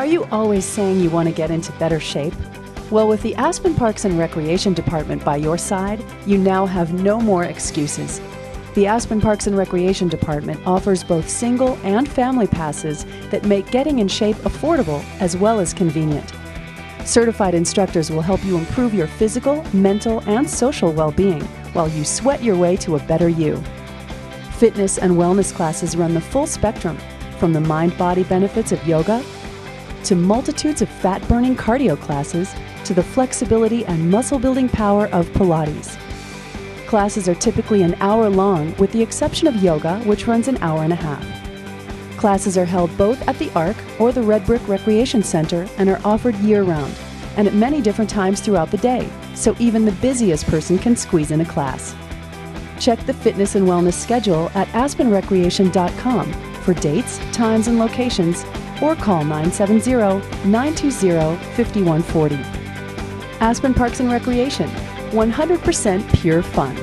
Are you always saying you want to get into better shape? Well, with the Aspen Parks and Recreation Department by your side, you now have no more excuses. The Aspen Parks and Recreation Department offers both single and family passes that make getting in shape affordable as well as convenient. Certified instructors will help you improve your physical, mental, and social well-being while you sweat your way to a better you. Fitness and wellness classes run the full spectrum, from the mind-body benefits of yoga to multitudes of fat-burning cardio classes to the flexibility and muscle-building power of Pilates. Classes are typically an hour long, with the exception of yoga, which runs an hour and a half. Classes are held both at the ARC or the Red Brick Recreation Center and are offered year-round and at many different times throughout the day, so even the busiest person can squeeze in a class. Check the fitness and wellness schedule at aspenrecreation.com for dates, times, and locations, or call 970-920-5140. Aspen Parks and Recreation, 100% pure fun.